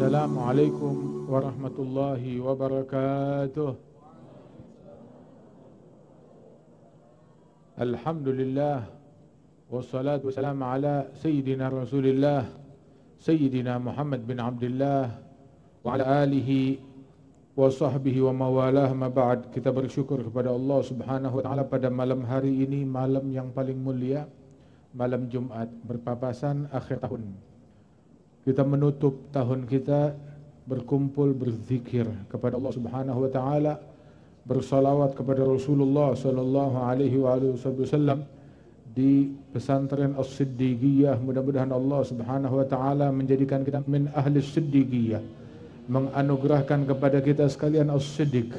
Assalamualaikum warahmatullahi wabarakatuh. Alhamdulillah wassalatu wassalamu ala sayyidina Rasulillah Sayyidina Muhammad bin Abdullah wa ala alihi wa sahbihi wa mawalah. Ma ba'd. Kita bersyukur kepada Allah Subhanahu wa taala pada malam hari ini, malam yang paling mulia, malam Jumat berpapasan akhir tahun. Kita menutup tahun kita berkumpul berzikir kepada Allah Subhanahu wa taala, bersalawat kepada Rasulullah sallallahu alaihi wasallam di pesantren As-Siddiqiyah. Mudah-mudahan Allah Subhanahu wa taala menjadikan kita min ahli Siddiqiyah, menganugerahkan kepada kita sekalian as-siddiq,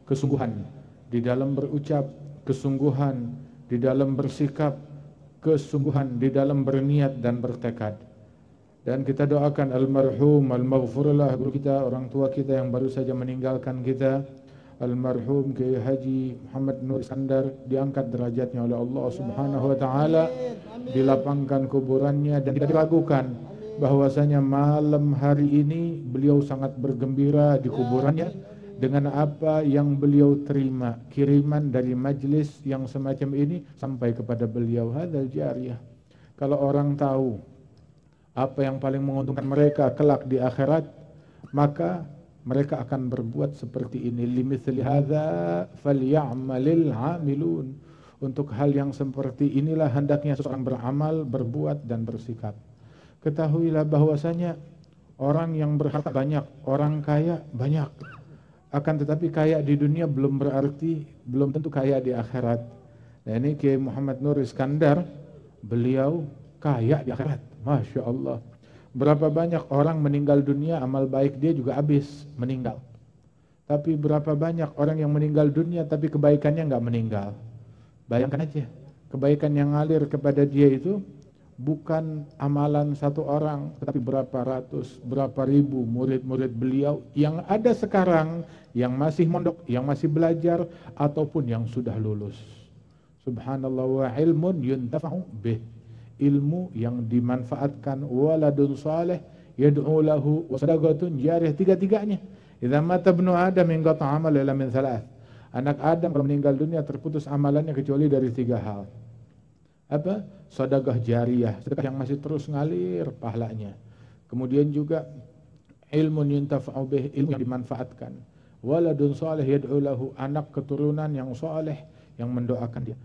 kesungguhan di dalam berucap, kesungguhan di dalam bersikap, kesungguhan di dalam berniat dan bertekad. Dan kita doakan almarhum, al-maghfurlah guru kita, orang tua kita yang baru saja meninggalkan kita, almarhum Kiai Haji Muhammad Nur Iskandar, diangkat derajatnya oleh Allah Subhanahu wa taala, dilapangkan kuburannya, dan tidak diragukan bahwasanya malam hari ini beliau sangat bergembira di kuburannya dengan apa yang beliau terima, kiriman dari majlis yang semacam ini sampai kepada beliau. Hadzal jariyah. Kalau orang tahu apa yang paling menguntungkan mereka kelak di akhirat, maka mereka akan berbuat seperti ini. Limithli hadza falyamalil amilun. Untuk hal yang seperti inilah hendaknya seseorang beramal, berbuat dan bersikap. Ketahuilah bahwasanya orang yang berharta banyak, orang kaya banyak. Akan tetapi kaya di dunia belum berarti, belum tentu kaya di akhirat. Nah, ini Kiai Muhammad Nur Iskandar, beliau kaya di akhirat. Masya Allah. Berapa banyak orang meninggal dunia, amal baik dia juga habis, meninggal. Tapi berapa banyak orang yang meninggal dunia tapi kebaikannya nggak meninggal. Bayangkan aja, kebaikan yang ngalir kepada dia itu bukan amalan satu orang, tetapi berapa ratus, berapa ribu murid-murid beliau yang ada sekarang, yang masih mondok, yang masih belajar, ataupun yang sudah lulus. Subhanallah. Wa ilmun yuntafa'u bih. Ilmu yang dimanfaatkan, waladun saleh yad'u lahu, wa sadaqatun jariyah. Tiga-tiganya. Idza mata ibnu Adam inqata 'amalu illa min thalath. Anak Adam kalau meninggal dunia terputus amalannya kecuali dari tiga hal. Apa? Sedekah jariyah, sedekah yang masih terus ngalir pahalanya. Kemudian juga ilmun yuntafa'u bih, ilmu yang dimanfaatkan. Waladun saleh yad'u lahu, anak keturunan yang saleh yang mendoakan dia.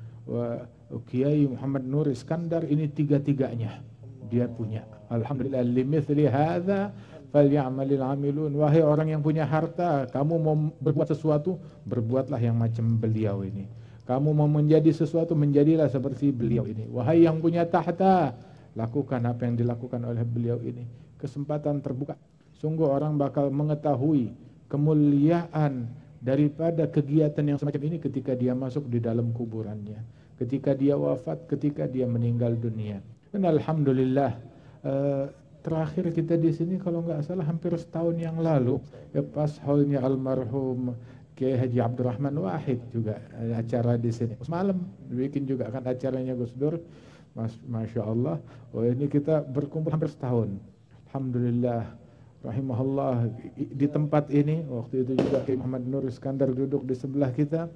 Kiai Muhammad Nur Iskandar ini tiga-tiganya dia punya. Alhamdulillah. Limithli hadza falyamalil amilun. Wahai orang yang punya harta, kamu mau berbuat sesuatu, berbuatlah yang macam beliau ini. Kamu mau menjadi sesuatu, menjadilah seperti beliau ini. Wahai yang punya tahta, lakukan apa yang dilakukan oleh beliau ini. Kesempatan terbuka. Sungguh orang bakal mengetahui kemuliaan daripada kegiatan yang semacam ini ketika dia masuk di dalam kuburannya, ketika dia wafat, ketika dia meninggal dunia. Dan alhamdulillah, terakhir kita di sini kalau nggak salah hampir setahun yang lalu, ya pas haulnya almarhum Kiai Haji Abdurrahman Wahid juga acara di sini. Semalam bikin juga kan acaranya Gus Dur. Masya Allah. Oh, ini kita berkumpul hampir setahun. Alhamdulillah. Rahimahullah, di tempat ini waktu itu juga Kiai Muhammad Nur Iskandar duduk di sebelah kita,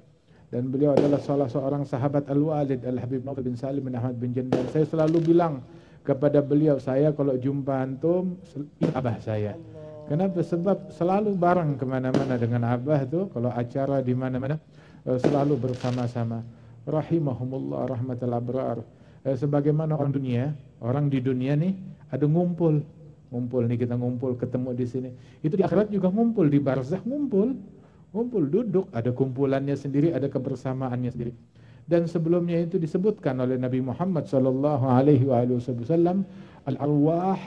dan beliau adalah salah seorang sahabat Al-Walid Al-Habib Naufal bin Salim bin Ahmad bin Jandal. Saya selalu bilang kepada beliau, saya kalau jumpa antum abah saya. Kenapa? Sebab selalu bareng kemana-mana dengan abah tuh, kalau acara di mana-mana selalu bersama-sama. Rahimahumullah rahmatal abrar. Sebagaimana orang di dunia nih ada ngumpul nih, kita ngumpul ketemu di sini. Itu di akhirat juga ngumpul, di barzakh ngumpul duduk, ada kumpulannya sendiri, ada kebersamaannya sendiri. Dan sebelumnya itu disebutkan oleh Nabi Muhammad sallallahu alaihi wasallam, al-arwah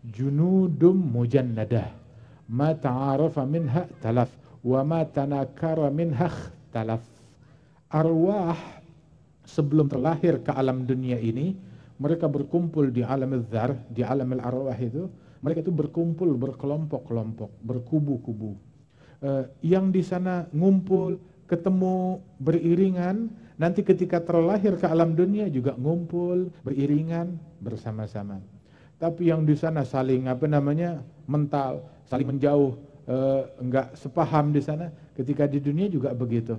junudum mujannadah, ma ta'arafa minha talaf, wa ma tanakara minha talaf. Arwah sebelum terlahir ke alam dunia ini, mereka berkumpul di alam al-dzar, di alam al-arwah itu. Mereka itu berkumpul berkelompok-kelompok, berkubu-kubu. Yang di sana ngumpul, ketemu beriringan, nanti ketika terlahir ke alam dunia juga ngumpul, beriringan, bersama-sama. Tapi yang di sana saling mental, saling menjauh, enggak sepaham di sana. Ketika di dunia juga begitu.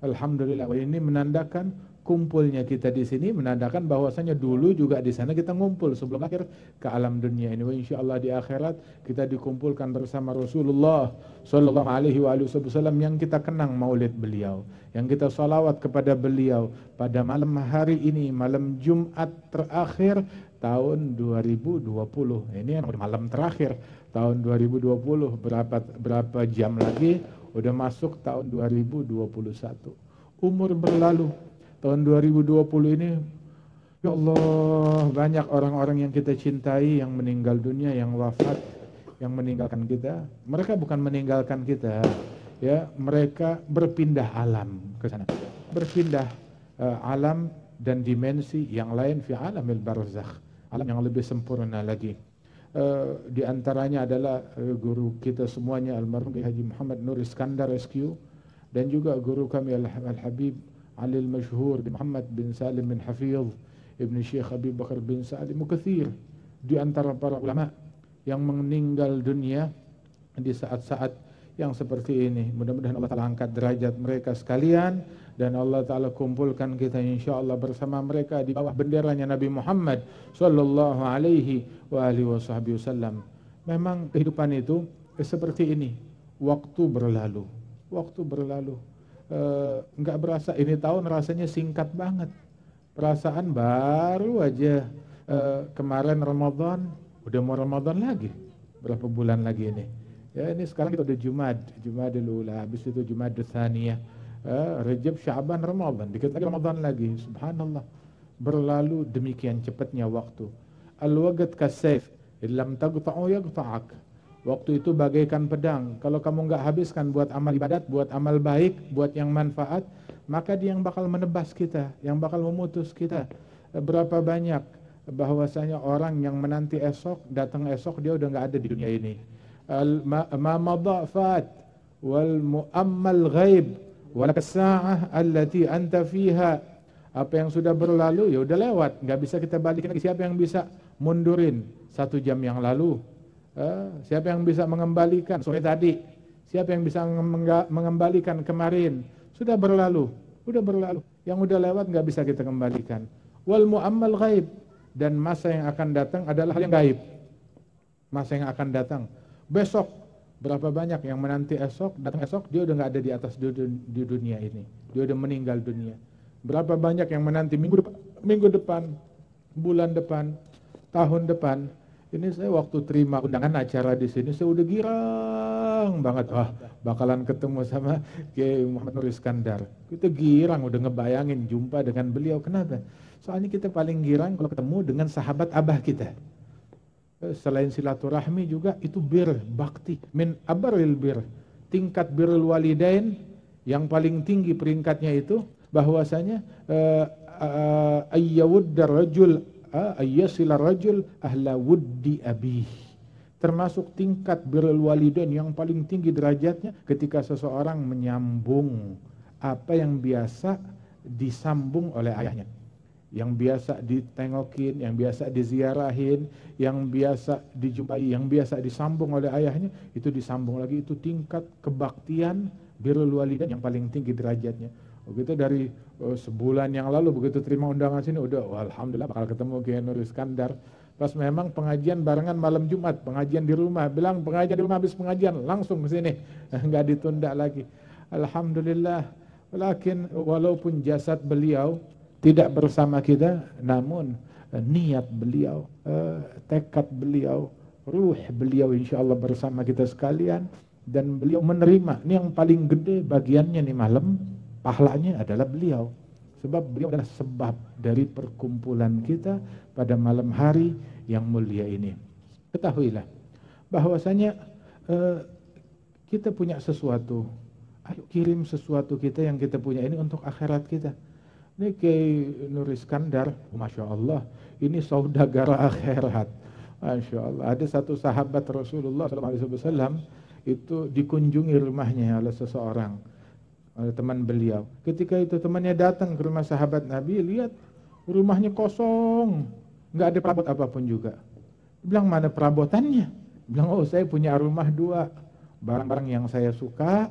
Alhamdulillah, ini menandakan kumpulnya kita di sini, menandakan bahwasanya dulu juga di sana kita ngumpul sebelum akhir ke alam dunia ini. Insyaallah di akhirat kita dikumpulkan bersama Rasulullah sallallahu alaihi wasallam yang kita kenang maulid beliau, yang kita salawat kepada beliau pada malam hari ini, malam Jumat terakhir tahun 2020. Ini malam terakhir tahun 2020, berapa jam lagi udah masuk tahun 2021. Umur berlalu. Tahun 2020 ini, ya Allah, banyak orang-orang yang kita cintai yang meninggal dunia, yang wafat, yang meninggalkan kita. Mereka bukan meninggalkan kita, ya, mereka berpindah alam ke sana. Berpindah alam dan dimensi yang lain, fi alamil barzakh, alam yang lebih sempurna lagi. Di antaranya adalah guru kita semuanya almarhum Haji Muhammad Nur Iskandar SQ, dan juga guru kami Al-Habib Ali Al-Mashhur Muhammad bin Salim bin Hafidh Ibn Syekh Abi Bakar bin Salim Mukathir, di antara para ulama yang meninggal dunia di saat-saat yang seperti ini. Mudah-mudahan Allah Ta'ala angkat derajat mereka sekalian, dan Allah Ta'ala kumpulkan kita insyaAllah bersama mereka di bawah benderanya Nabi Muhammad sallallahu alaihi wasallam. Memang kehidupan itu seperti ini, waktu berlalu. Enggak berasa, ini tahun rasanya singkat banget. Perasaan baru aja kemarin Ramadan, udah mau Ramadan lagi. Berapa bulan lagi ini? Ya, ini sekarang kita udah Jumadil Ula, habis itu Jumadil Tsaniyah, Rajab, Sya'ban, Ramadan, dikit lagi Ramadan lagi. Subhanallah, berlalu demikian cepatnya waktu. Al-waqt kasayf, illam taqta'u yaqta'ak. Waktu itu bagaikan pedang. Kalau kamu enggak habiskan buat amal ibadat, buat amal baik, buat yang manfaat, maka dia yang bakal menebas kita, yang bakal memutus kita. Berapa banyak bahwasanya orang yang menanti esok, datang esok dia udah enggak ada di dunia ini. Ma madafat wal muammal ghaib wal sa'ah allati anta fiha. Apa yang sudah berlalu ya udah lewat, enggak bisa kita balikin lagi. Siapa yang bisa mundurin 1 jam yang lalu? Siapa yang bisa mengembalikan sore tadi? Siapa yang bisa mengembalikan kemarin? Sudah berlalu. Yang udah lewat nggak bisa kita kembalikan. Wal mu'ammal ghaib, dan masa yang akan datang adalah hal yang gaib. Masa yang akan datang besok, berapa banyak yang menanti esok, datang esok dia udah nggak ada di atas di dunia ini. Dia udah meninggal dunia. Berapa banyak yang menanti minggu depan, bulan depan, tahun depan. Ini saya waktu terima undangan acara di sini, saya udah girang banget. Wah, bakalan ketemu sama Kiai Muhammad Nur Iskandar. Kita girang, udah ngebayangin jumpa dengan beliau. Kenapa? Soalnya kita paling girang kalau ketemu dengan sahabat abah kita. Selain silaturahmi juga itu bakti. Min abaril bir. Tingkat birrul walidain yang paling tinggi peringkatnya itu bahwasanya ayyawuddar rajul ayyasila rajul ahla wuddi abih. Termasuk tingkat birrul walidain yang paling tinggi derajatnya ketika seseorang menyambung apa yang biasa disambung oleh ayahnya, yang biasa ditengokin, yang biasa diziarahin, yang biasa dijumpai, yang biasa disambung oleh ayahnya, itu disambung lagi. Itu tingkat kebaktian birrul walidain yang paling tinggi derajatnya. Begitu dari sebulan yang lalu begitu terima undangan sini udah alhamdulillah bakal ketemu Kiai Nur Iskandar. Pas memang pengajian barengan malam Jumat, pengajian di rumah, bilang pengajian di rumah habis pengajian langsung ke sini, enggak ditunda lagi. Alhamdulillah. Walaupun jasad beliau tidak bersama kita, namun niat beliau, tekad beliau, ruh beliau insyaallah bersama kita sekalian, dan beliau menerima. Ini yang paling gede bagiannya nih malam. Pahalanya adalah beliau, sebab beliau adalah sebab dari perkumpulan kita pada malam hari yang mulia ini. Ketahuilah bahwasanya kita punya sesuatu. Ayo kirim sesuatu kita yang kita punya ini untuk akhirat kita. Ini Kiai Nur Iskandar, Masya Allah, ini saudagar akhirat. Masya Allah, ada satu sahabat Rasulullah SAW itu dikunjungi rumahnya oleh seseorang, oleh teman beliau. Ketika itu temannya datang ke rumah sahabat Nabi, lihat rumahnya kosong, nggak ada perabot apapun juga. Bilang, mana perabotannya? Bilang, oh saya punya rumah 2. Barang-barang yang saya suka,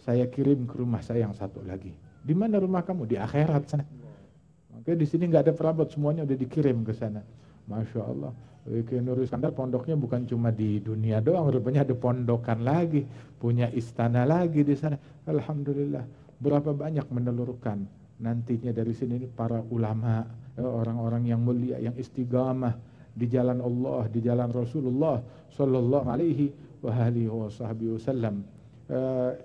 saya kirim ke rumah saya yang satu lagi. Di mana rumah kamu? Di akhirat sana. Makanya di sini nggak ada perabot, semuanya udah dikirim ke sana. Masya Allah. Kiai Nur Iskandar pondoknya bukan cuma di dunia doang, rupanya ada pondokan lagi, punya istana lagi di sana. Alhamdulillah. Berapa banyak menelurkan nantinya dari sini para ulama, orang-orang yang mulia, yang istiqamah di jalan Allah, di jalan Rasulullah sallallahu alaihi wa alihi wasallam.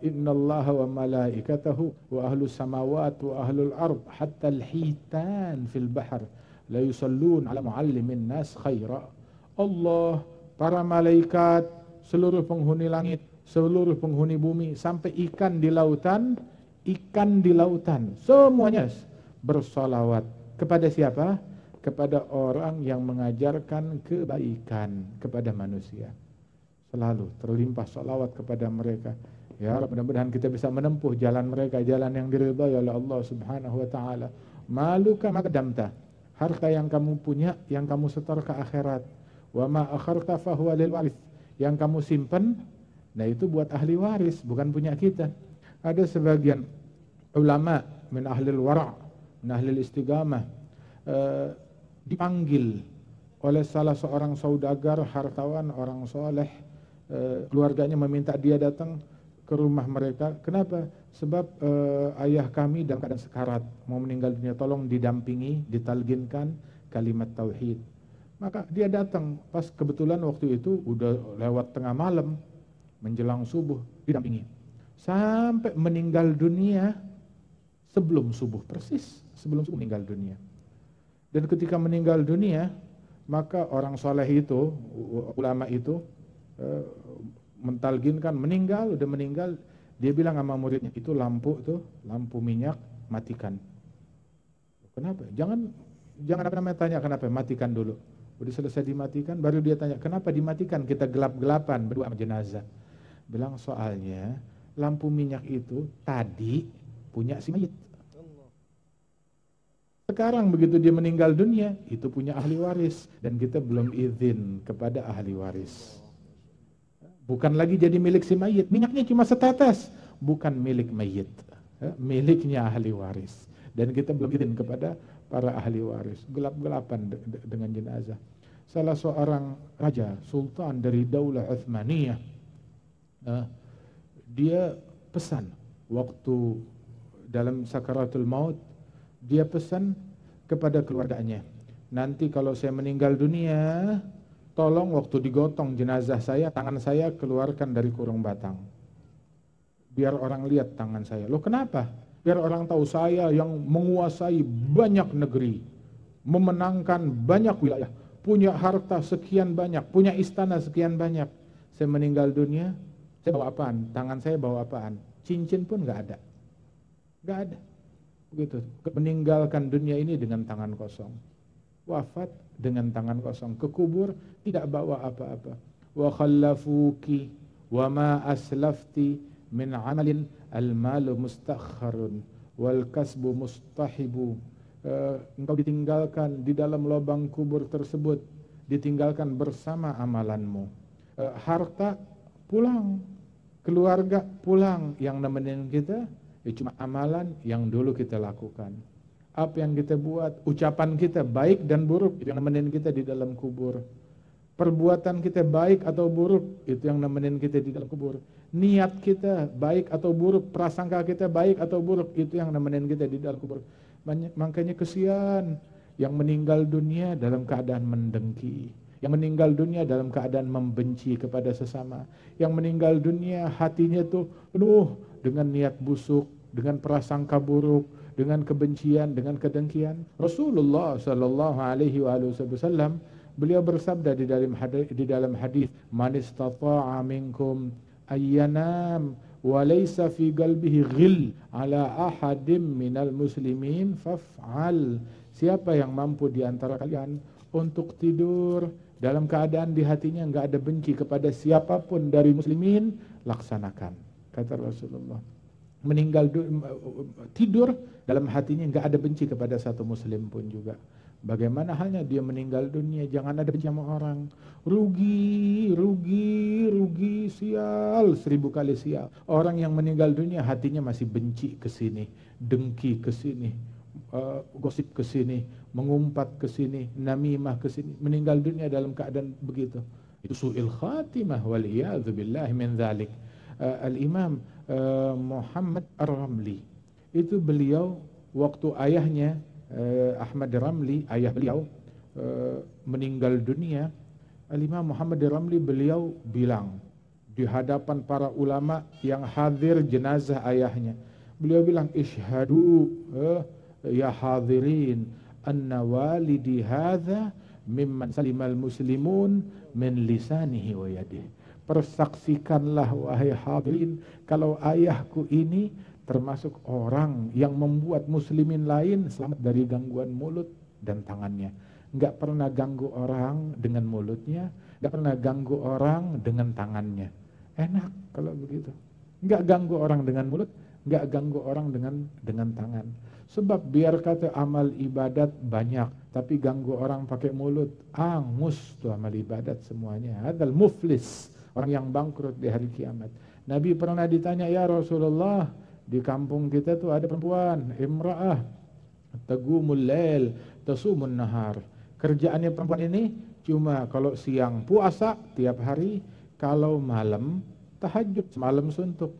Innallaha wa malaikatahu wa ahlus samawati wa ahlul ard hatta al-hitan fil bahr la yusallun ala muallimin nas khaira. Allah, para malaikat, seluruh penghuni langit, seluruh penghuni bumi, sampai ikan di lautan, semuanya bersolawat kepada siapa? Kepada orang yang mengajarkan kebaikan kepada manusia. Selalu terlimpah solawat kepada mereka. Ya, mudah-mudahan kita bisa menempuh jalan mereka, jalan yang diridhai oleh Allah Subhanahu wa taala. Maluka maqdamta, harta yang kamu punya, yang kamu setor ke akhirat. Wa ma akharta fahuwa lil waris, yang kamu simpan, nah itu buat ahli waris, bukan punya kita. Ada sebagian ulama min ahlil wara', min ahlil istiqamah, dipanggil oleh salah seorang saudagar, hartawan, orang soleh, keluarganya meminta dia datang ke rumah mereka. Kenapa? Sebab ayah kami dalam keadaan sekarat, mau meninggal dunia, tolong didampingi, ditalginkan kalimat tauhid. Maka dia datang, pas kebetulan waktu itu udah lewat tengah malam, menjelang subuh, didampingi. Sampai meninggal dunia sebelum subuh, persis sebelum subuh meninggal dunia. Dan ketika meninggal dunia, maka orang soleh itu, ulama itu, mentalginkan, udah meninggal, dia bilang sama muridnya, itu lampu tuh, lampu minyak, matikan. Kenapa? Jangan apa namanya tanya kenapa, matikan dulu. Udah selesai dimatikan, baru dia tanya, kenapa dimatikan? Kita gelap-gelapan berdua sama jenazah. Bilang, soalnya lampu minyak itu tadi punya si mayit. Sekarang begitu dia meninggal dunia, itu punya ahli waris. Dan kita belum izin kepada ahli waris. Bukan lagi jadi milik si mayit. Minyaknya cuma setetes. Bukan milik mayit. Miliknya ahli waris. Dan kita belum izin kepada para ahli waris. Gelap-gelapan dengan jenazah. Salah seorang raja, sultan dari Daulah Uthmaniyah, dia pesan waktu dalam sakaratul maut, dia pesan kepada keluarganya, nanti kalau saya meninggal dunia, tolong waktu digotong jenazah saya, tangan saya keluarkan dari kurung batang. Biar orang lihat tangan saya. Loh kenapa? Biar orang tahu saya yang menguasai banyak negeri, memenangkan banyak wilayah, punya harta sekian banyak, punya istana sekian banyak. Saya meninggal dunia, saya bawa apaan? Tangan saya bawa apaan? Cincin pun nggak ada. Nggak ada. Begitu. Meninggalkan dunia ini dengan tangan kosong. Wafat dengan tangan kosong. Ke kubur tidak bawa apa-apa. Wa khallafuki wa ma aslafti min amalin al-malu mustakharun wal kasbu mustahibu. Engkau ditinggalkan di dalam lubang kubur tersebut, ditinggalkan bersama amalanmu. Harta pulang, keluarga pulang, yang nemenin kita cuma amalan yang dulu kita lakukan. Apa yang kita buat, ucapan kita baik dan buruk, itu yang nemenin kita di dalam kubur. Perbuatan kita baik atau buruk, itu yang nemenin kita di dalam kubur. Niat kita baik atau buruk, prasangka kita baik atau buruk, itu yang nemenin kita di dalam kubur. Makanya kesian yang meninggal dunia dalam keadaan mendengki, yang meninggal dunia dalam keadaan membenci kepada sesama, yang meninggal dunia hatinya tuh penuh dengan niat busuk, dengan prasangka buruk, dengan kebencian, dengan kedengkian. Rasulullah sallallahu alaihi wasallam beliau bersabda di dalam hadis, "Man istata'a minkum ayyanam wa laysa fi qalbihi ghil ala ahadim minal muslimin faf'al." Siapa yang mampu di antara kalian untuk tidur dalam keadaan di hatinya enggak ada benci kepada siapapun dari muslimin, laksanakan, kata Rasulullah. tidur dalam hatinya nggak ada benci kepada satu muslim pun juga. Bagaimana halnya dia meninggal dunia, jangan ada benci sama orang. Rugi, sial, 1000 kali sial. Orang yang meninggal dunia hatinya masih benci ke sini, dengki ke sini, gosip ke sini, mengumpat ke sini, namimah ke sini. Meninggal dunia dalam keadaan begitu. Itu su'il khatimah wal iyadzu billahi min dzalik. Al-Imam Muhammad Ar-Ramli, itu beliau waktu ayahnya Ahmad Ramli, ayah beliau meninggal dunia, Al-Imam Muhammad Ramli beliau bilang di hadapan para ulama yang hadir jenazah ayahnya, beliau bilang, "Ishhadu ya hadirin anna walidi hadza mimman salimal muslimun min lisanihi wa yadihi." Persaksikanlah wahai hadirin kalau ayahku ini termasuk orang yang membuat muslimin lain selamat dari gangguan mulut dan tangannya. Enggak pernah ganggu orang dengan mulutnya, enggak pernah ganggu orang dengan tangannya. Enak kalau begitu. Enggak ganggu orang dengan mulut, enggak ganggu orang dengan tangan. Sebab biar kata amal ibadat banyak, tapi ganggu orang pakai mulut, angus tuh amal ibadat semuanya. Hadal muflis, orang yang bangkrut di hari kiamat. Nabi pernah ditanya, "Ya Rasulullah, di kampung kita tuh ada perempuan, imra'ah, tagumul lail, tasumun nahar." Kerjaannya perempuan ini cuma kalau siang puasa tiap hari, kalau malam tahajud, semalam suntuk.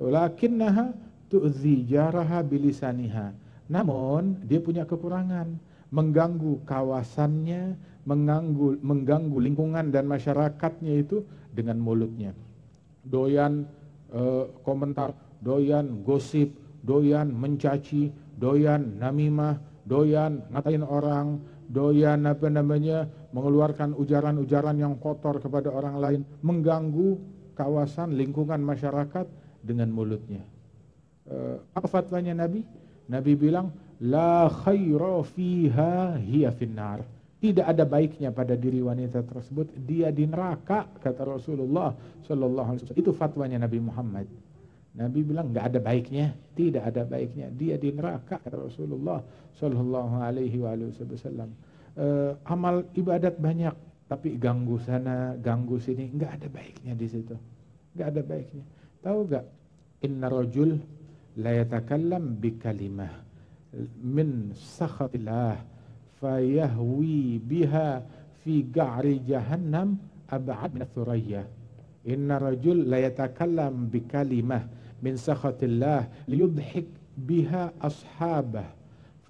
Lakinnaha tu'zi jaraha bilisaniha. Namun dia punya kekurangan, mengganggu kawasannya, mengganggu lingkungan dan masyarakatnya itu dengan mulutnya. Doyan komentar, doyan gosip, doyan mencaci, doyan namimah, doyan ngatain orang, doyan mengeluarkan ujaran-ujaran yang kotor kepada orang lain, mengganggu kawasan lingkungan masyarakat dengan mulutnya. Apa fatwanya Nabi? Nabi bilang, la khaira fiha hiya finnar. Tidak ada baiknya pada diri wanita tersebut, dia di neraka, kata Rasulullah sallallahu alaihi wasallam. Itu fatwanya Nabi Muhammad. Nabi bilang enggak ada baiknya, tidak ada baiknya, dia di neraka, kata Rasulullah sallallahu alaihi wasallam. Amal ibadat banyak, tapi ganggu sana, ganggu sini, enggak ada baiknya di situ. Enggak ada baiknya. Tahu enggak? Inna rajul la yatakallam bi kalimah min sakhatillah fayahwi biha fi ga'ri jahannam ab'ad min thuraya. Inna rajul la yatakallam bi kalimah min sakhatillah liyudhik biha ashabah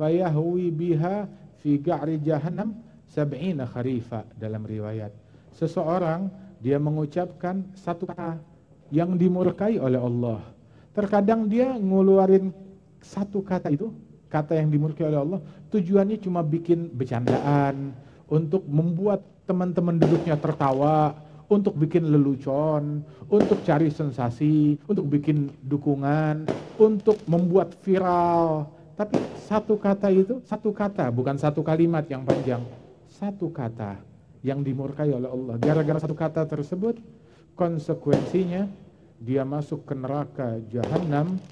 fayahwi biha fi ga'ri jahannam 70 kharifa. Dalam riwayat, seseorang dia mengucapkan satu kata yang dimurkai oleh Allah. Terkadang dia ngeluarin satu kata itu, kata yang dimurkai oleh Allah, tujuannya cuma bikin bercandaan, untuk membuat teman-teman duduknya tertawa, untuk bikin lelucon, untuk cari sensasi, untuk bikin dukungan, untuk membuat viral. Tapi satu kata itu, satu kata, bukan satu kalimat yang panjang, satu kata yang dimurkai oleh Allah. Gara-gara satu kata tersebut, konsekuensinya dia masuk ke neraka jahanam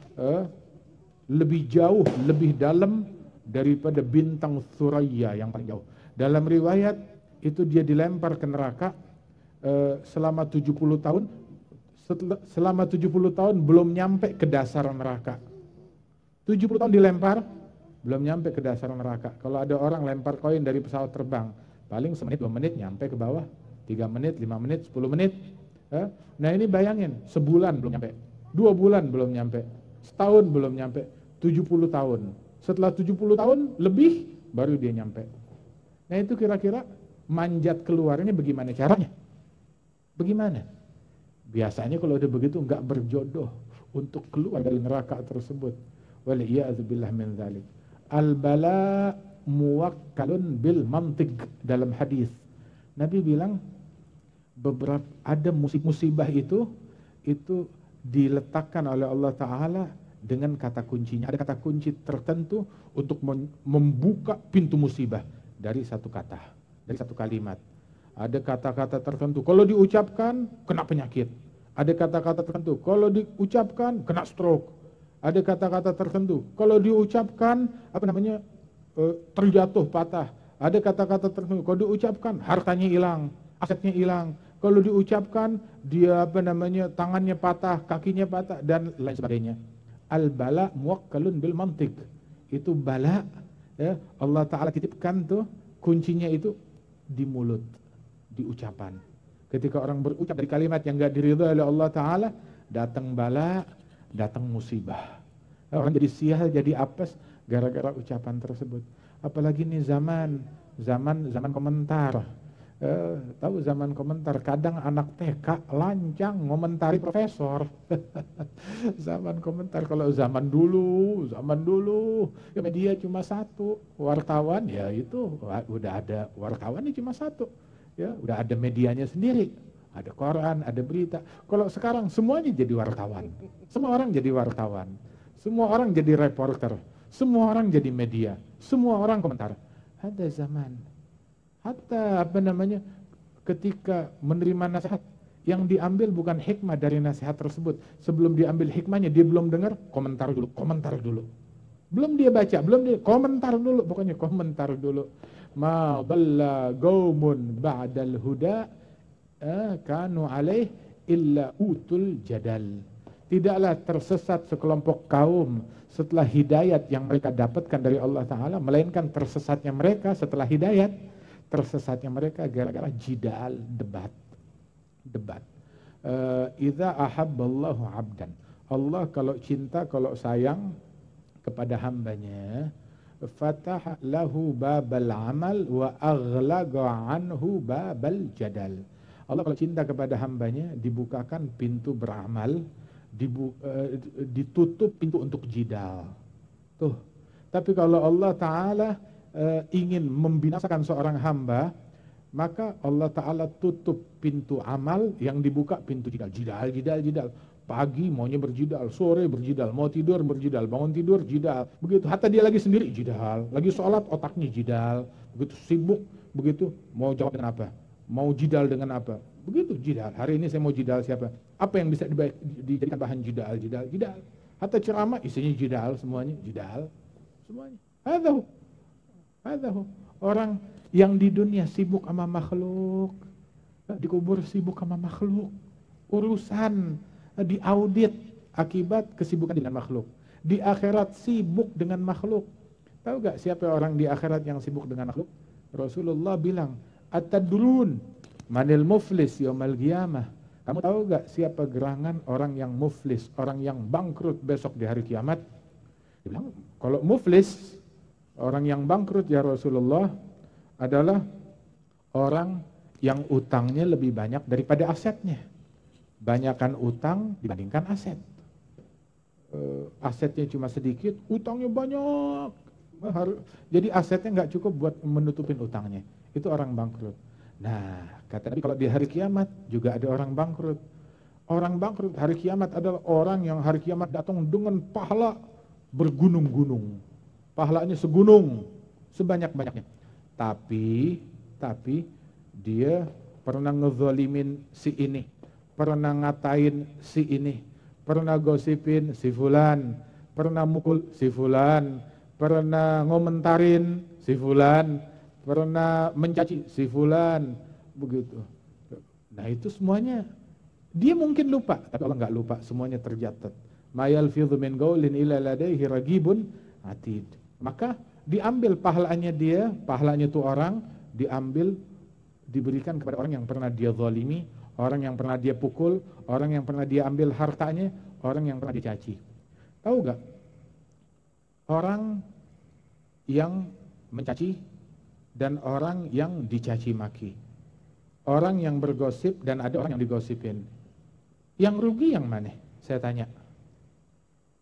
lebih jauh, lebih dalam daripada bintang Thuraya yang paling jauh. Dalam riwayat itu dia dilempar ke neraka selama 70 tahun. Selama 70 tahun belum nyampe ke dasar neraka. 70 tahun dilempar, belum nyampe ke dasar neraka. Kalau ada orang lempar koin dari pesawat terbang, paling semenit 2 menit nyampe ke bawah, 3 menit, 5 menit, 10 menit. Nah ini bayangin, sebulan belum nyampe, 2 bulan belum nyampe, setahun belum nyampe, 70 tahun. Setelah 70 tahun lebih baru dia nyampe. Nah itu kira-kira manjat keluarnya bagaimana caranya? Bagaimana? Biasanya kalau udah begitu enggak berjodoh untuk keluar dari neraka tersebut. Waliyadzubillah min dzalik. Al-bala muwakkalun bil mantiq. Dalam hadis Nabi bilang beberapa ada musibah itu diletakkan oleh Allah Ta'ala dengan kata kuncinya. Ada kata kunci tertentu untuk membuka pintu musibah dari satu kata, dari satu kalimat. Ada kata-kata tertentu kalau diucapkan kena penyakit. Ada kata-kata tertentu kalau diucapkan kena stroke. Ada kata-kata tertentu. Kalau diucapkan, terjatuh patah. Ada kata-kata tertentu. Kalau diucapkan, hartanya hilang, asetnya hilang. Kalau diucapkan, dia tangannya patah, kakinya patah, dan lain sebagainya. Al-bala muwakkalun bil mantiq. Itu bala, ya, Allah Ta'ala titipkan tuh, kuncinya itu di mulut, di ucapan. Ketika orang berucap dari kalimat yang gak diridhoi oleh Allah Ta'ala, datang bala, datang musibah. Orang jadi sial, jadi apes gara-gara ucapan tersebut. Apalagi nih zaman komentar. Tahu zaman komentar, kadang anak TK lancang ngomentari profesor. Zaman komentar. Kalau zaman dulu ya media cuma satu, wartawan ya itu udah ada wartawannya cuma satu. Ya, udah ada medianya sendiri, ada koran, ada berita. Kalau sekarang semuanya jadi wartawan, semua orang jadi wartawan, semua orang jadi reporter, semua orang jadi media, semua orang komentar. Ada zaman, hatta ketika menerima nasihat, yang diambil bukan hikmah dari nasihat tersebut. Sebelum diambil hikmahnya, dia belum dengar, komentar dulu. Belum dia baca, komentar dulu, pokoknya komentar dulu. Ma dhalla qaumun ba'dal huda kanu alaih illa utul jadal. Tidaklah tersesat sekelompok kaum setelah hidayat yang mereka dapatkan dari Allah Ta'ala, melainkan tersesatnya mereka setelah hidayat, tersesatnya mereka gara-gara jidal, debat. Idza ahabballahu abdan. Allah kalau cinta, kalau sayang kepada hambanya, fatah lahu babal amal wa aghlaqa anhu babal jadal. Allah kalau cinta kepada hambanya, dibukakan pintu beramal, ditutup pintu untuk jidal. Tuh. Tapi kalau Allah Ta'ala ingin membinasakan seorang hamba, maka Allah Ta'ala tutup pintu amal, yang dibuka pintu jidal. Jidal. Pagi maunya berjidal, sore berjidal, mau tidur berjidal, bangun tidur jidal. Begitu, hatta dia lagi sendiri jidal, lagi sholat otaknya jidal. Begitu sibuk, begitu mau jawab dengan apa, mau jidal dengan apa, begitu jidal. Hari ini saya mau jidal siapa, apa yang bisa dijadikan bahan jidal. Hatta ceramah isinya jidal, semuanya jidal, semuanya. Hadahu. Orang yang di dunia sibuk sama makhluk, dikubur sibuk sama makhluk, urusan diaudit akibat kesibukan dengan makhluk. Di akhirat sibuk dengan makhluk. Tahu gak siapa orang di akhirat yang sibuk dengan makhluk? Rasulullah bilang, atadrun manil muflis yaumal qiyamah. Kamu tahu gak siapa gerangan orang yang muflis, orang yang bangkrut besok di hari kiamat? Dia bilang, kalau muflis, orang yang bangkrut ya Rasulullah, adalah orang yang utangnya lebih banyak daripada asetnya. Banyakkan utang dibandingkan aset. Asetnya cuma sedikit, utangnya banyak. Jadi asetnya nggak cukup buat menutupin utangnya. Itu orang bangkrut. Nah, kata Nabi, kalau di hari kiamat juga ada orang bangkrut. Orang bangkrut hari kiamat adalah orang yang hari kiamat datang dengan pahala bergunung-gunung. Pahalanya segunung, sebanyak-banyaknya. Tapi dia pernah ngezalimin si ini, pernah ngatain si ini, pernah gosipin si fulan, pernah mukul si fulan, pernah ngomentarin si fulan, pernah mencaci si fulan, begitu. Nah itu semuanya dia mungkin lupa, tapi Allah nggak lupa, semuanya tercatat. Ma yalfidhu min qaulin illa ladaihi raqibun atid. Maka diambil pahalanya dia, pahalanya itu orang diambil, diberikan kepada orang yang pernah dia zalimi, orang yang pernah dia pukul, orang yang pernah dia ambil hartanya, orang yang pernah dicaci. Tahu gak? Orang yang mencaci dan orang yang dicaci maki. Orang yang bergosip dan ada orang yang digosipin. Yang rugi yang mana? Saya tanya.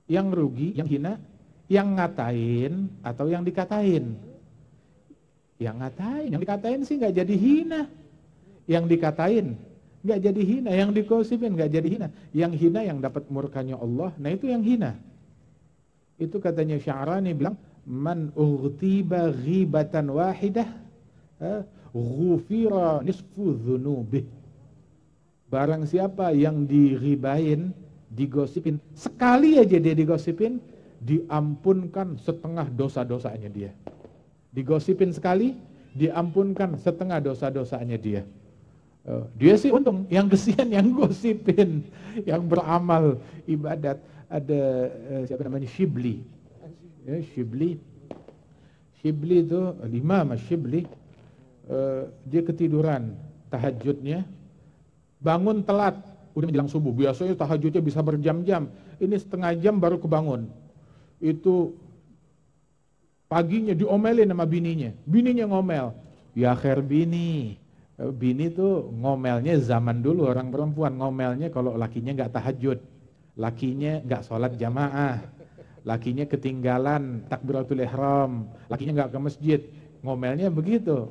Yang rugi, yang hina, yang ngatain atau yang dikatain? Yang ngatain, yang dikatain sih gak jadi hina. Yang dikatain nggak jadi hina, yang digosipin nggak jadi hina. Yang hina yang dapat murkanya Allah, nah itu yang hina. Itu katanya Sya'rani bilang, man ughtiba ghibatan wahidah ghufira nisfu dhunubih. Barang siapa yang diribain, digosipin, sekali aja dia digosipin, diampunkan setengah dosa-dosanya dia. Digosipin sekali, diampunkan setengah dosa-dosanya dia. Dia sih untung, yang kesian yang gosipin, yang beramal ibadat. Ada siapa namanya, Shibli. Ya, Shibli itu Imam Shibli, dia ketiduran tahajudnya, bangun telat, udah menjelang subuh. Biasanya tahajudnya bisa berjam-jam, ini setengah jam baru kebangun. Itu paginya diomelin sama bininya ngomel. Ya khair bini tuh ngomelnya zaman dulu, orang perempuan ngomelnya kalau lakinya nggak tahajud, lakinya nggak sholat jamaah, lakinya ketinggalan takbiratul ihram, lakinya nggak ke masjid, ngomelnya begitu.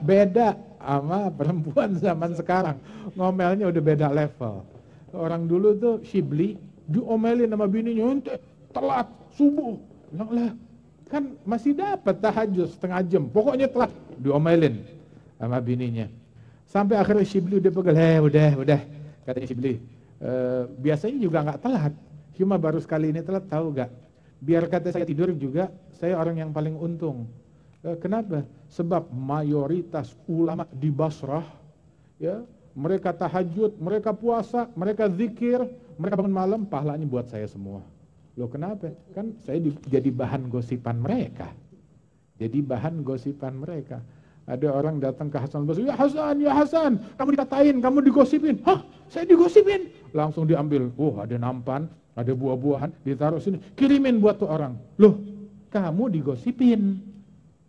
Beda sama perempuan zaman sekarang, ngomelnya udah beda level. Orang dulu tuh Shibli diomelin sama bininya, ente telat subuh, lah kan masih dapat tahajud setengah jam, pokoknya telat, diomelin sama bininya. Sampai akhirnya Shibli udah pegel, udah, katanya Shibli, biasanya juga nggak telat, cuma baru sekali ini telat, tahu gak? Biar kata saya tidur juga, saya orang yang paling untung. Kenapa? Sebab mayoritas ulama di Basrah, ya, mereka tahajud, mereka puasa, mereka zikir, mereka bangun malam, pahalanya buat saya semua. Loh kenapa? Kan saya jadi bahan gosipan mereka. Jadi bahan gosipan mereka. Ada orang datang ke Hasan al-Basri, ya Hasan, kamu dikatain, kamu digosipin. Hah, saya digosipin? Langsung diambil, ada nampan, ada buah-buahan, ditaruh sini, kirimin buat tuh orang. Loh, kamu digosipin,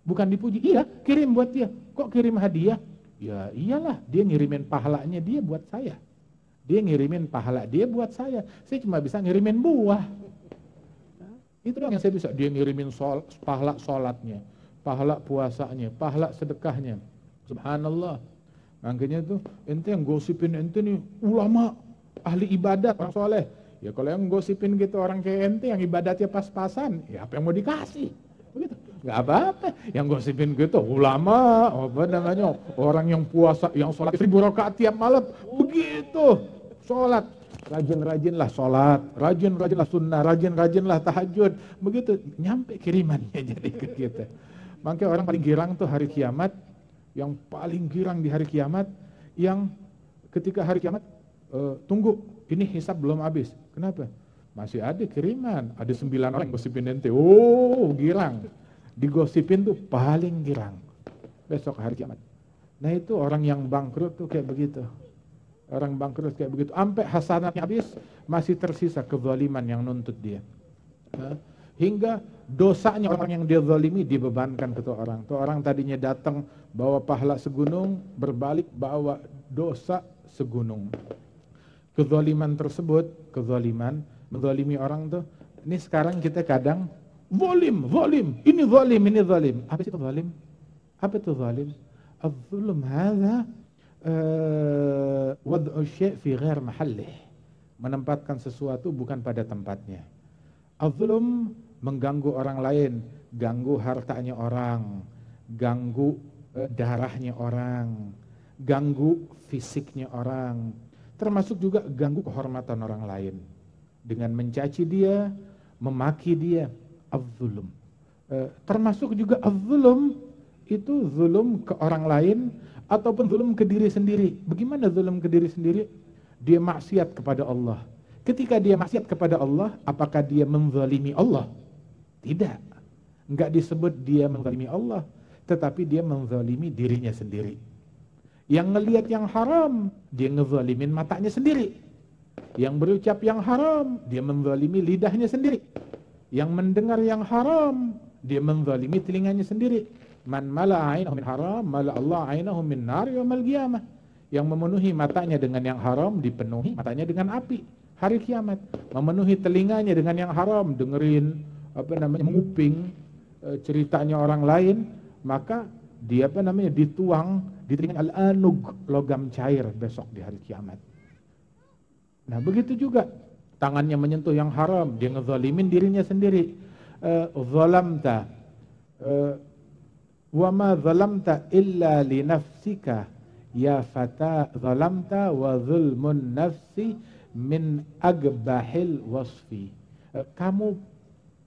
bukan dipuji. Iya, kirim buat dia. Kok kirim hadiah? Ya iyalah, dia ngirimin pahalanya dia buat saya. Dia ngirimin pahala dia buat saya. Saya cuma bisa ngirimin buah. Itu yang saya bisa. Dia ngirimin pahala sholatnya, pahala puasanya, pahala sedekahnya. Subhanallah. Makanya tuh ente yang gosipin ente nih ulama, ahli ibadat, orang soleh. Ya kalau yang gosipin gitu orang kayak ente yang ibadatnya pas-pasan, ya apa yang mau dikasih? Begitu. Gak apa-apa. Yang gosipin gitu ulama, orang yang puasa, yang sholat 1000 rakaat tiap malam, begitu. Sholat, rajin-rajinlah sholat, rajin-rajinlah sunnah, rajin-rajinlah tahajud. Begitu, nyampe kirimannya jadi ke kita. Makanya orang paling girang tuh hari kiamat, yang paling girang di hari kiamat, yang ketika hari kiamat, tunggu, ini hisab belum habis. Kenapa? Masih ada kiriman, ada 9 orang gosipin ente. Girang. Digosipin tuh paling girang. Besok hari kiamat. Nah itu orang yang bangkrut tuh kayak begitu. Orang bangkrut kayak begitu. Sampai hasanatnya habis, masih tersisa kezaliman yang nuntut dia. Hingga dosanya orang yang dia zalimi dibebankan ke tuh orang. Tuh orang tadinya datang bawa pahala segunung, berbalik bawa dosa segunung. Kezaliman tersebut, menzalimi orang tuh, ini sekarang kita kadang zalim, ini zalim. Apa itu zalim? Apa itu zalim? Az-zulm hadza wad'u syai' fi ghair mahallih. Menempatkan sesuatu bukan pada tempatnya. Az-zulm mengganggu orang lain, ganggu hartanya orang, ganggu darahnya orang, ganggu fisiknya orang, termasuk juga ganggu kehormatan orang lain dengan mencaci dia, memaki dia. Az-zulm. Termasuk juga az-zulm itu zulum ke orang lain ataupun zulum ke diri sendiri. Bagaimana zulum ke diri sendiri? Dia maksiat kepada Allah. Ketika dia maksiat kepada Allah, apakah dia menzalimi Allah? Tidak. Enggak disebut dia menzalimi Allah, tetapi dia menzalimi dirinya sendiri. Yang ngelihat yang haram, dia ngezalimin matanya sendiri. Yang berucap yang haram, dia menzalimi lidahnya sendiri. Yang mendengar yang haram, dia menzalimi telinganya sendiri. Man mala'a ainahu min haram, mala'a Allah ainahu min nar yaumil qiyamah. Yang memenuhi matanya dengan yang haram, dipenuhi matanya dengan api hari kiamat. Memenuhi telinganya dengan yang haram, dengerin menguping ceritanya orang lain, maka dia dituang di telinga al-anug, logam cair besok di hari kiamat. Nah begitu juga tangannya menyentuh yang haram, dia ngezalimin dirinya sendiri. Zalamta wa ma zalamta illa li nafsika ya fata, zalamta wa zulmun nafsi min agbahil wasfi. Kamu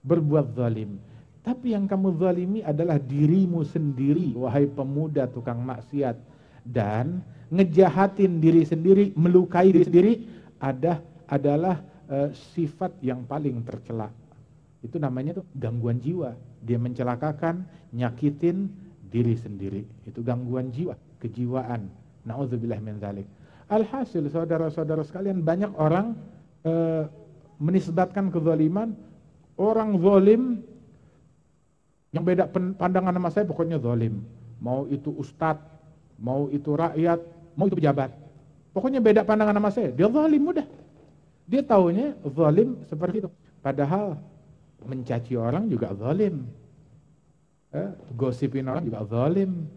berbuat zalim, tapi yang kamu zalimi adalah dirimu sendiri, wahai pemuda tukang maksiat. Dan ngejahatin diri sendiri, melukai diri sendiri adalah sifat yang paling tercela. Itu namanya tuh gangguan jiwa. Dia mencelakakan, nyakitin diri sendiri. Itu gangguan jiwa, kejiwaan. Na'udzubillah min dzalik. Alhasil saudara-saudara sekalian, banyak orang menisbatkan kezaliman. Orang zalim yang beda pandangan sama saya pokoknya zalim. Mau itu ustadz, mau itu rakyat, mau itu pejabat. Pokoknya beda pandangan sama saya, dia zalim udah. Dia taunya zalim seperti itu. Padahal mencaci orang juga zalim. Gosipin orang juga zalim.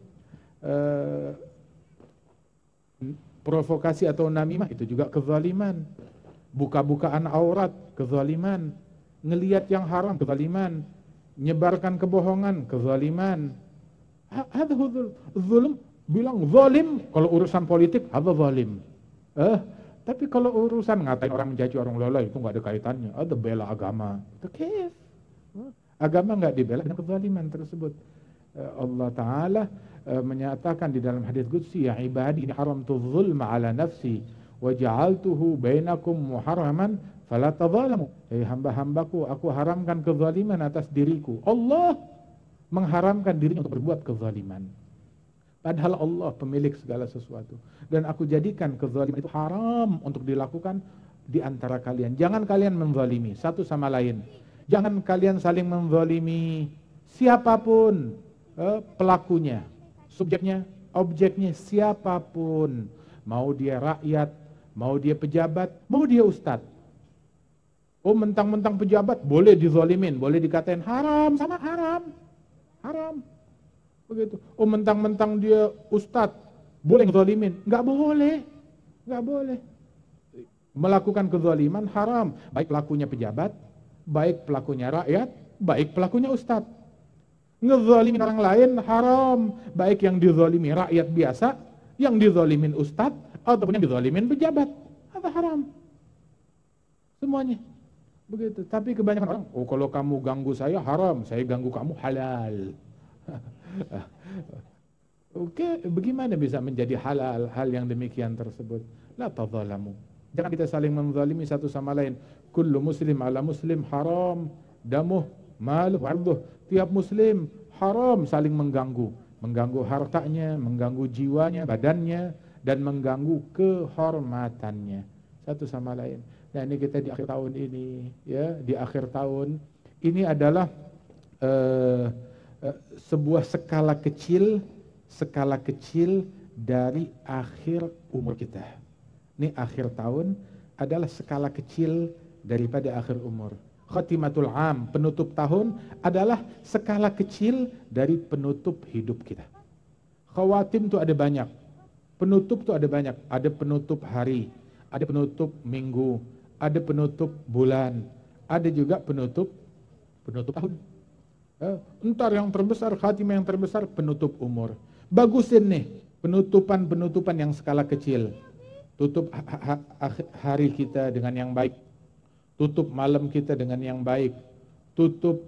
Provokasi atau namimah itu juga kezaliman. Buka-bukaan aurat, kezaliman. Ngelihat yang haram, kezaliman. Nyebarkan kebohongan, kezaliman. Hadza zulm, bilang zalim kalau urusan politik, hadza zalim. Tapi kalau urusan ngatain orang mencaci orang lola itu nggak ada kaitannya. Ada bela agama. Itu kif. Agama nggak dibela dengan kezaliman tersebut. Allah Ta'ala menyatakan di dalam hadits qudsi, ya ibadi ini haramtu zulma ala nafsi wa ja'altuhu bainakum muharraman fala tadzalamu. Hamba-hambaku, aku haramkan kezaliman atas diriku. Allah mengharamkan dirinya untuk berbuat kezaliman. Padahal Allah pemilik segala sesuatu. Dan aku jadikan kezaliman itu haram untuk dilakukan di antara kalian. Jangan kalian menzalimi satu sama lain. Jangan kalian saling menzalimi siapapun pelakunya, subjeknya, objeknya, siapapun. Mau dia rakyat, mau dia pejabat, mau dia ustadz. Oh mentang-mentang pejabat boleh dizalimin, boleh dikatain haram sama haram. Haram. Begitu. Oh mentang-mentang dia ustadz boleh ngezalimin? Nggak boleh. Nggak boleh. Melakukan kezaliman haram. Baik pelakunya pejabat, baik pelakunya rakyat, baik pelakunya ustadz. Ngezalimin orang lain haram. Baik yang dizalimi rakyat biasa, yang dizalimin ustadz, ataupun yang dizalimin pejabat. Itu haram. Semuanya. Begitu. Tapi kebanyakan orang, oh kalau kamu ganggu saya haram, saya ganggu kamu halal. Oke, bagaimana bisa menjadi halal hal yang demikian tersebut? La tadzalamu. Jangan kita saling menzalimi satu sama lain. Kullu muslim ala muslim haram damuh maluh warduh. Tiap muslim haram saling mengganggu. Mengganggu hartanya, mengganggu jiwanya, badannya, dan mengganggu kehormatannya. Satu sama lain. Nah ini kita di akhir tahun ini, ya, di akhir tahun ini adalah sebuah skala kecil dari akhir umur kita. Ini akhir tahun adalah skala kecil daripada akhir umur. Khatimatul am, penutup tahun adalah skala kecil dari penutup hidup kita. Khawatim itu ada banyak, penutup itu ada banyak. Ada penutup hari, ada penutup minggu, ada penutup bulan, ada juga penutup tahun. Entar yang terbesar, khatimah yang terbesar, penutup umur. Bagusin nih, penutupan yang skala kecil. Tutup hari kita dengan yang baik. Tutup malam kita dengan yang baik. Tutup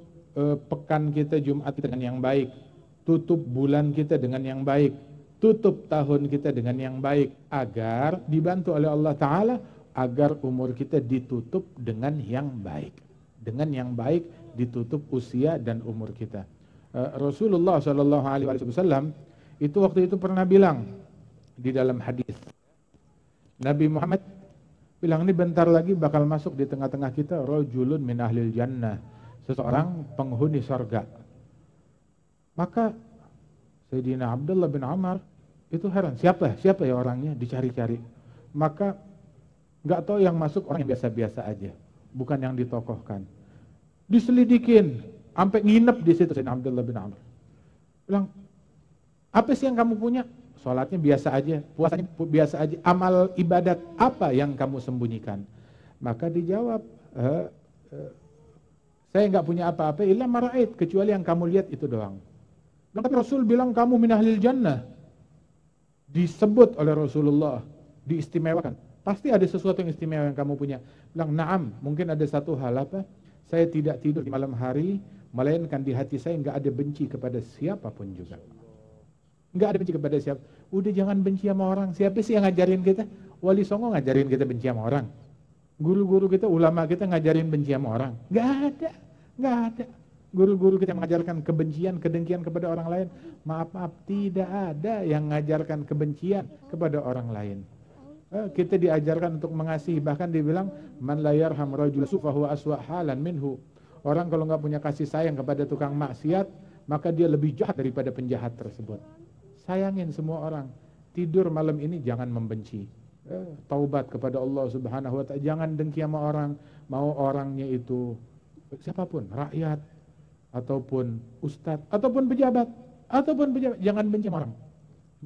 pekan kita, Jumat kita dengan yang baik. Tutup bulan kita dengan yang baik. Tutup tahun kita dengan yang baik. Agar dibantu oleh Allah Ta'ala, agar umur kita ditutup dengan yang baik. Dengan yang baik ditutup usia dan umur kita. Rasulullah SAW itu waktu itu pernah bilang di dalam hadis. Nabi Muhammad bilang ini bentar lagi bakal masuk di tengah-tengah kita rajulun min ahlil jannah, seseorang penghuni surga. Maka Sayyidina Abdullah bin Umar itu heran, siapa ya orangnya, dicari-cari. Maka nggak tahu yang masuk orang yang biasa-biasa aja, bukan yang ditokohkan. Diselidikin, sampai nginep di situ Sayyidina Abdullah bin Umar. Bilang, apa sih yang kamu punya? Sholatnya biasa aja, puasanya biasa aja, amal ibadat apa yang kamu sembunyikan? Maka dijawab, saya nggak punya apa-apa, illa mara'id, kecuali yang kamu lihat itu doang. Tapi Rasul bilang kamu min ahlil jannah. Disebut oleh Rasulullah, diistimewakan. Pasti ada sesuatu yang istimewa yang kamu punya. Bilang, naam, mungkin ada satu hal apa? Saya tidak tidur di malam hari, melainkan di hati saya nggak ada benci kepada siapapun juga. Nggak ada benci kepada siapa. Udah jangan benci sama orang. Siapa sih yang ngajarin kita? Wali Songo ngajarin kita benci sama orang. Guru-guru kita, ulama kita ngajarin benci sama orang. Nggak ada. Nggak ada. Guru-guru kita mengajarkan kebencian, kedengkian kepada orang lain. Maaf, tidak ada yang mengajarkan kebencian kepada orang lain. Kita diajarkan untuk mengasihi. Bahkan dibilang, man la yarham rajul sufahu aswa halan minhu. Orang kalau nggak punya kasih sayang kepada tukang maksiat, maka dia lebih jahat daripada penjahat tersebut. Sayangin semua orang. Tidur malam ini jangan membenci. Taubat kepada Allah Subhanahu wa ta'ala. Jangan dengki sama orang. Mau orangnya itu siapapun, rakyat, ataupun ustadz, ataupun pejabat. Jangan benci sama orang.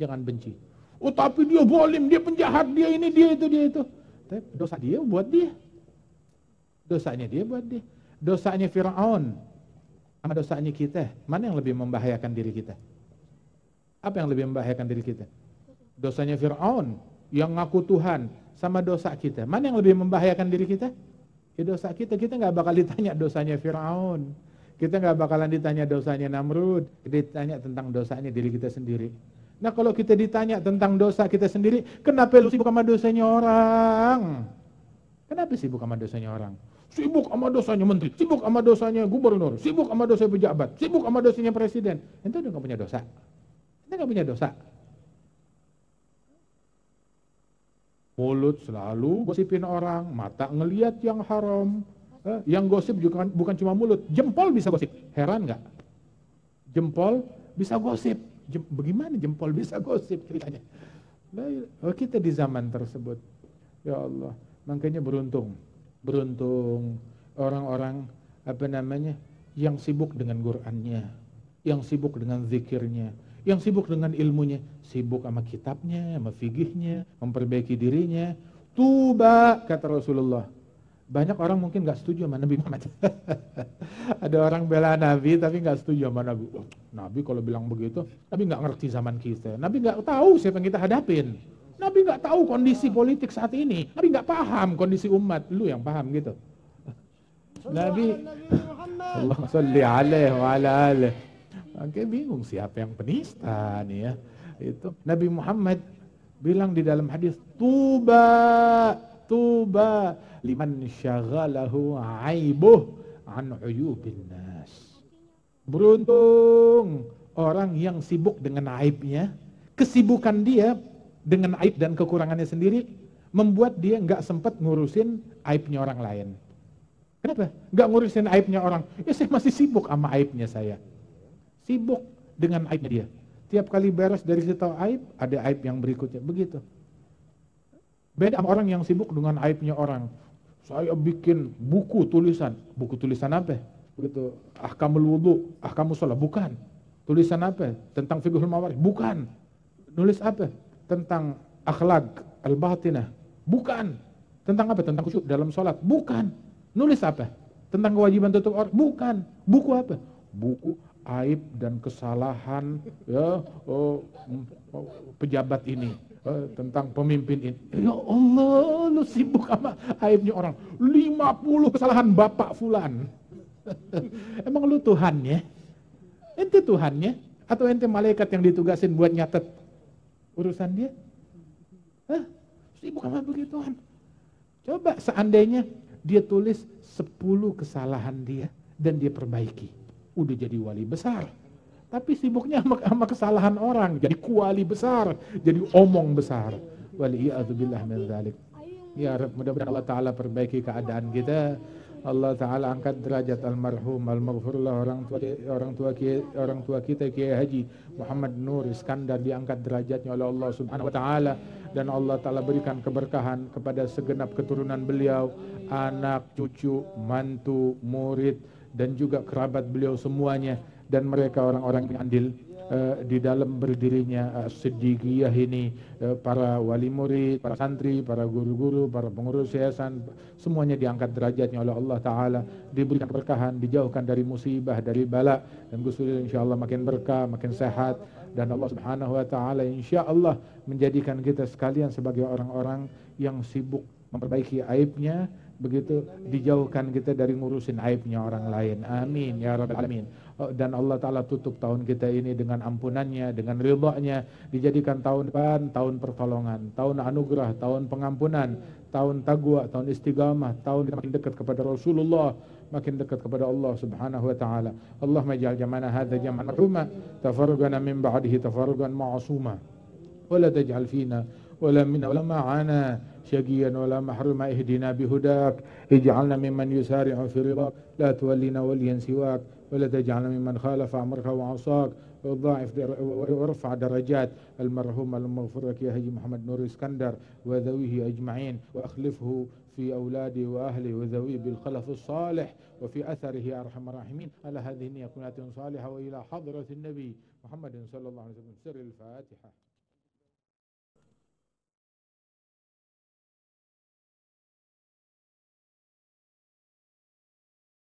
Jangan benci. Oh tapi dia zalim, dia penjahat, dia ini, dia itu. Tapi dosa dia buat dia. Dosanya dia buat dia. Dosanya Fir'aun sama dosanya kita, mana yang lebih membahayakan diri kita? Apa yang lebih membahayakan diri kita? Dosanya Fir'aun yang ngaku Tuhan sama dosa kita, mana yang lebih membahayakan diri kita? Ya dosa kita. Kita gak bakal ditanya dosanya Fir'aun, kita gak bakalan ditanya dosanya Namrud, kita ditanya tentang dosanya diri kita sendiri. Nah kalau kita ditanya tentang dosa kita sendiri, kenapa lu sibuk sama dosanya orang? Kenapa sibuk sama dosanya orang? Sibuk sama dosanya menteri, sibuk sama dosanya gubernur, sibuk sama dosanya pejabat, sibuk sama dosanya presiden. Ente udah gak punya dosa. Ente gak punya dosa. Mulut selalu gosipin orang, mata ngeliat yang haram. Yang gosip juga bukan cuma mulut, jempol bisa gosip. Heran gak? Jempol bisa gosip. Bagaimana jempol bisa gosip ceritanya? Kita di zaman tersebut. Ya Allah, makanya beruntung orang-orang yang sibuk dengan Qur'annya, yang sibuk dengan zikirnya, yang sibuk dengan ilmunya, sibuk sama kitabnya, sama fikihnya, memperbaiki dirinya. Tuba, kata Rasulullah. Banyak orang mungkin gak setuju sama Nabi Muhammad. Ada orang bela Nabi tapi gak setuju sama Nabi. Nabi kalau bilang begitu, Nabi gak ngerti zaman kita. Nabi gak tahu siapa yang kita hadapin. Nabi gak tahu kondisi politik saat ini. Nabi gak paham kondisi umat. Lu yang paham gitu. Nabi, Allah salli alaihi wa ala alihi. Oke, bingung siapa yang penista nih ya. Itu Nabi Muhammad bilang di dalam hadis, Tuba liman syaghalahu aibuh an uyubin nas. Beruntung orang yang sibuk dengan aibnya, kesibukan dia dengan aib dan kekurangannya sendiri membuat dia nggak sempat ngurusin aibnya orang lain. Kenapa? Nggak ngurusin aibnya orang. Ya saya masih sibuk sama aibnya saya. Sibuk dengan aibnya dia. Tiap kali beres dari situ aib, ada aib yang berikutnya. Begitu. Beda sama orang yang sibuk dengan aibnya orang. Saya bikin buku tulisan. Buku tulisan apa? Begitu. Ahkamul wudu, ahkamul sholat. Bukan. Tulisan apa? Tentang fiqhul mawarih. Bukan. Nulis apa? Tentang akhlak al-batinah. Bukan. Tentang apa? Tentang khusyuk dalam sholat. Bukan. Nulis apa? Tentang kewajiban tutup aurat. Bukan. Buku apa? Buku aib dan kesalahan ya pejabat ini, tentang pemimpin ini. Ya Allah, lu sibuk sama aibnya orang. 50 kesalahan bapak fulan. Emang lu Tuhannya? Ente Tuhannya? Atau ente malaikat yang ditugasin buat nyatet urusan dia? Sibuk sama begituan. Coba seandainya dia tulis 10 kesalahan dia dan dia perbaiki. Udah jadi wali besar. Tapi sibuknya sama kesalahan orang. Jadi kuali besar. Jadi omong besar. Waliyadzubillah min dzalik. Ya Rabb, mudah-mudahan Allah Ta'ala perbaiki keadaan kita. Allah Ta'ala angkat derajat almarhum, al-maghfurullah orang tua kita Kiai Haji Muhammad Nur Iskandar, diangkat derajatnya oleh Allah Subhanahu wa Ta'ala, dan Allah Ta'ala berikan keberkahan kepada segenap keturunan beliau, anak, cucu, mantu, murid, dan juga kerabat beliau semuanya, dan mereka orang-orang yang andil di dalam berdirinya Siddiqiyah ini, para wali murid, para santri, para guru-guru, para pengurus yayasan, semuanya diangkat derajatnya oleh Allah Ta'ala, diberikan keberkahan, dijauhkan dari musibah, dari bala, dan Gus Dur insyaallah makin berkah, makin sehat, dan Allah Subhanahu wa taala insyaallah menjadikan kita sekalian sebagai orang-orang yang sibuk memperbaiki aibnya, begitu dijauhkan kita dari ngurusin aibnya orang lain. Amin ya rabbal alamin. Dan Allah taala tutup tahun kita ini dengan ampunannya, dengan ridha-Nya, dijadikan tahun depan tahun pertolongan, tahun anugerah, tahun pengampunan, tahun taqwa, tahun istiqamah, tahun kita makin dekat kepada Rasulullah, makin dekat kepada Allah Subhanahu wa taala. Allahumma ij'al jam'ana hadza jam'an marhuma, tafarrugana min ba'dihi tafarrugan ma'suma. ولا تجعل فينا ولا منا ولا معنا شقيا ولا محروما. اهدنا بهداك، اجعلنا ممن يسارع في رضاك، لا تولنا وليا سواك، ولا تجعلنا ممن خالف امرك وعصاك، وارفع درجات المرحوم المغفور لك يا حجي محمد نور اسكندر وذويه اجمعين، واخلفه في أولادي وأهلي وذوي بالخلف الصالح وفي أثره يا أرحم الراحمين. على هذه النية صالحة وإلى حضرة النبي محمد صلى الله عليه وسلم. سر الفاتحة.